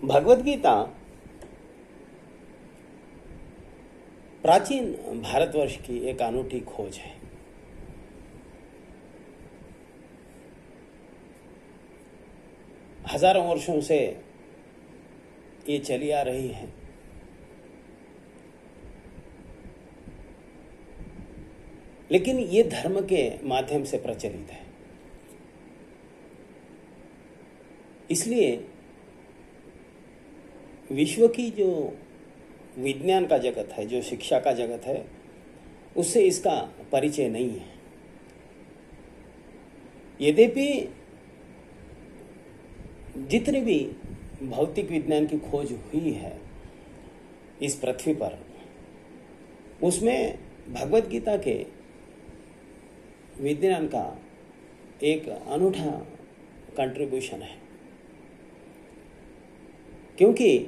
भगवत गीता प्राचीन भारतवर्ष की एक अनूठी खोज है। हजारों वर्षों से ये चली आ रही है। लेकिन ये धर्म के माध्यम से प्रचलित है। इसलिए विश्व की जो विज्ञान का जगत है, जो शिक्षा का जगत है, उससे इसका परिचय नहीं है। यद्यपि जितनी भी भौतिक विज्ञान की खोज हुई है इस पृथ्वी पर, उसमें भगवत गीता के विज्ञान का एक अनूठा कंट्रीब्यूशन है। क्योंकि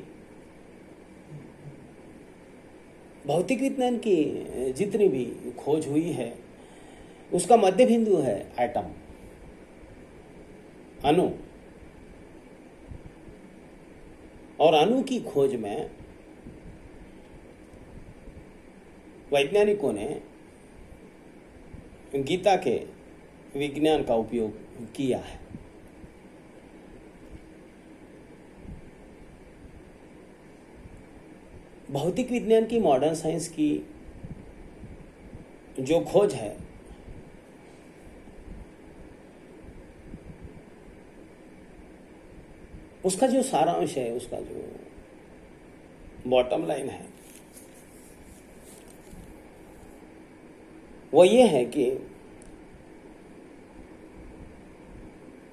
भौतिक विज्ञान की जितनी भी खोज हुई है उसका मध्य बिंदु है एटम, अणु। और अणु की खोज में वैज्ञानिकों ने गीता के विज्ञान का उपयोग किया है। भौतिक विज्ञान की, मॉडर्न साइंस की जो खोज है उसका जो सारांश है, उसका जो बॉटम लाइन है, वो ये है कि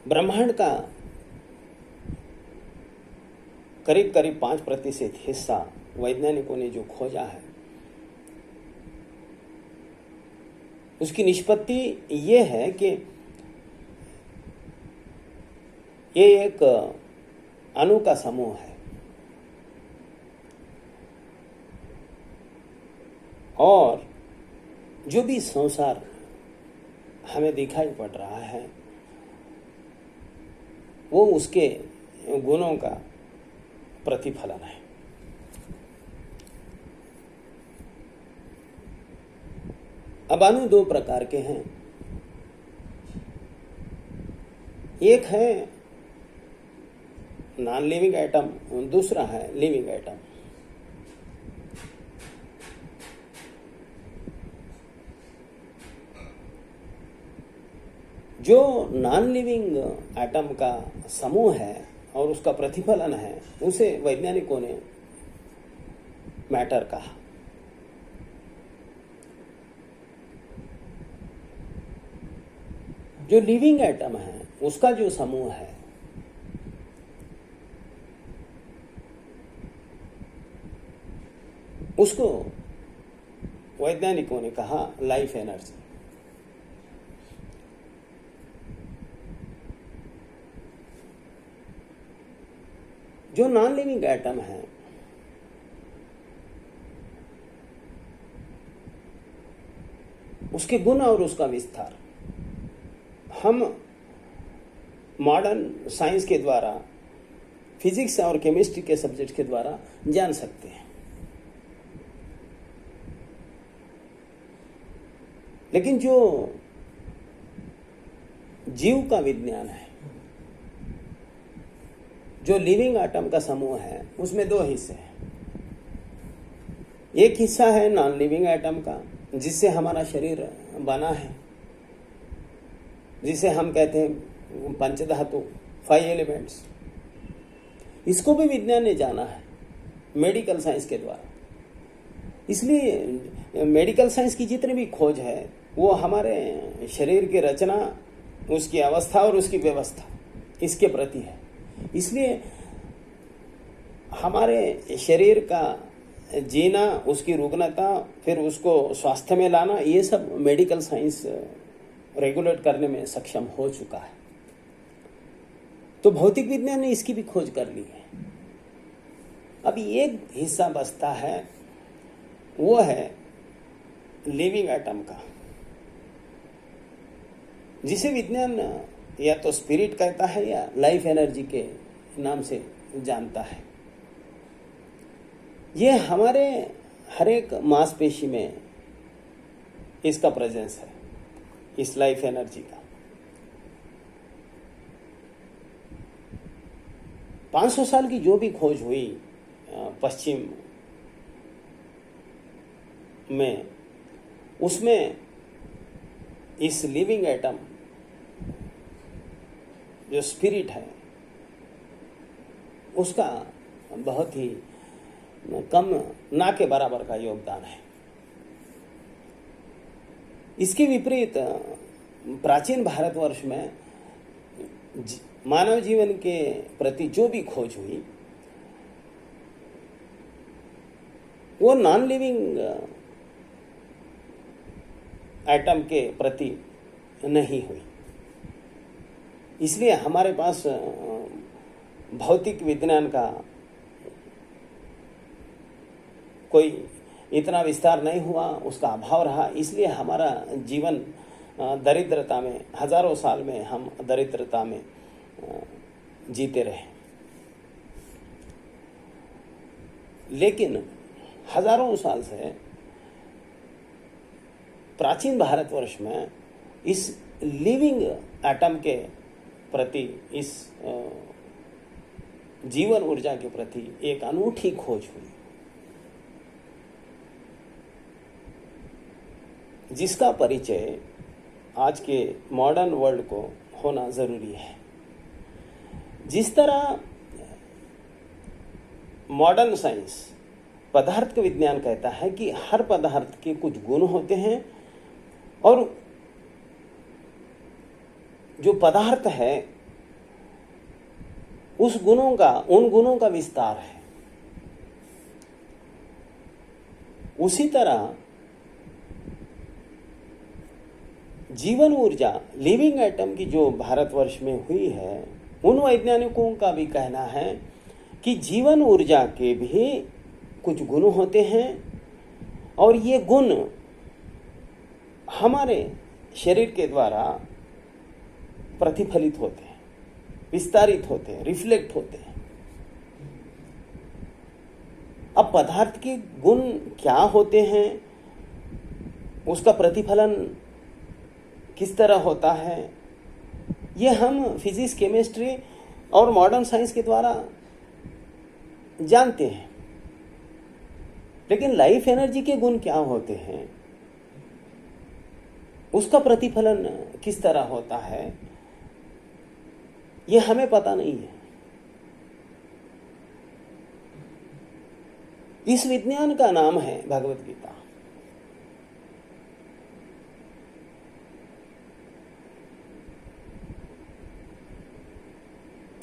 ब्रह्मांड का करीब करीब 5% हिस्सा वैज्ञानिकों ने जो खोजा है, उसकी निष्पत्ति ये है कि ये एक अणु का समूह है और जो भी संसार हमें दिखाई पड़ रहा है वो उसके गुणों का प्रतिफलन है। अब अणु दो प्रकार के हैं। एक है नॉन लिविंग एटम, दूसरा है लिविंग एटम। जो नॉन लिविंग एटम का समूह है और उसका प्रतिफलन है, उसे वैज्ञानिकों ने मैटर कहा। जो लिविंग एटम है उसका जो समूह है उसको वैज्ञानिकों ने कहा लाइफ एनर्जी। जो नॉन लिविंग एटम है उसके गुण और उसका विस्तार हम मॉडर्न साइंस के द्वारा, फिजिक्स और केमिस्ट्री के सब्जेक्ट के द्वारा जान सकते हैं। लेकिन जो जीव का विज्ञान है, जो लिविंग एटम का समूह है, उसमें दो हिस्से हैं। एक हिस्सा है नॉन लिविंग एटम का, जिससे हमारा शरीर बना है, जिसे हम कहते हैं पंचधातु, 5 एलिमेंट्स। इसको भी विज्ञान ने जाना है मेडिकल साइंस के द्वारा। इसलिए मेडिकल साइंस की जितनी भी खोज है वो हमारे शरीर की रचना, उसकी अवस्था और उसकी व्यवस्था, इसके प्रति है। इसलिए हमारे शरीर का जीना, उसकी रुग्णता, फिर उसको स्वास्थ्य में लाना, ये सब मेडिकल साइंस रेगुलेट करने में सक्षम हो चुका है। तो भौतिक विज्ञान ने इसकी भी खोज कर ली है। अभी एक हिस्सा बचता है, वो है लिविंग एटम का, जिसे विज्ञान या तो स्पिरिट कहता है या लाइफ एनर्जी के नाम से जानता है। ये हमारे हर एक मांसपेशी में इसका प्रेजेंस है, इस लाइफ एनर्जी का। 500 साल की जो भी खोज हुई पश्चिम में, उसमें इस लिविंग एटम जो स्पिरिट है उसका बहुत ही कम ना के बराबर का योगदान है। इसके विपरीत प्राचीन भारतवर्ष में मानव जीवन के प्रति जो भी खोज हुई वो नॉन लिविंग एटम के प्रति नहीं हुई। इसलिए हमारे पास भौतिक विज्ञान का कोई इतना विस्तार नहीं हुआ, उसका अभाव रहा। इसलिए हमारा जीवन दरिद्रता में, हजारों साल में हम दरिद्रता में जीते रहे। लेकिन हजारों साल से प्राचीन भारतवर्ष में इस लिविंग एटम के प्रति, इस जीवन ऊर्जा के प्रति एक अनूठी खोज हुई, जिसका परिचय आज के मॉडर्न वर्ल्ड को होना जरूरी है। जिस तरह मॉडर्न साइंस, पदार्थ का विज्ञान कहता है कि हर पदार्थ के कुछ गुण होते हैं और जो पदार्थ है उन गुणों का विस्तार है, उसी तरह जीवन ऊर्जा, लिविंग एटम की जो भारतवर्ष में हुई है, उन वैज्ञानिकों का भी कहना है कि जीवन ऊर्जा के भी कुछ गुण होते हैं और ये गुण हमारे शरीर के द्वारा प्रतिफलित होते हैं, विस्तारित होते हैं, रिफ्लेक्ट होते हैं। अब पदार्थ के गुण क्या होते हैं, उसका प्रतिफलन किस तरह होता है, ये हम फिजिक्स, केमिस्ट्री और मॉडर्न साइंस के द्वारा जानते हैं। लेकिन लाइफ एनर्जी के गुण क्या होते हैं, उसका प्रतिफलन किस तरह होता है, ये हमें पता नहीं है। इस विज्ञान का नाम है भगवत गीता।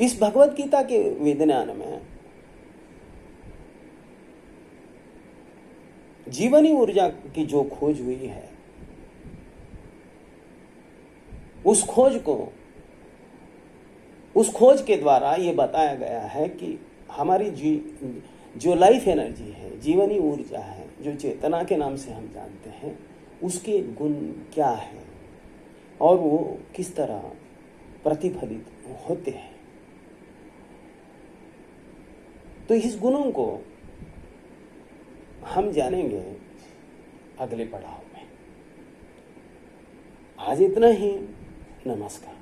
इस भगवत गीता के विज्ञान में जीवनी ऊर्जा की जो खोज हुई है, उस खोज के द्वारा ये बताया गया है कि हमारी जो लाइफ एनर्जी है, जीवनी ऊर्जा है, जो चेतना के नाम से हम जानते हैं, उसके गुण क्या है और वो किस तरह प्रतिफलित होते हैं। तो इस गुणों को हम जानेंगे अगले पड़ाव में। आज इतना ही। नमस्कार।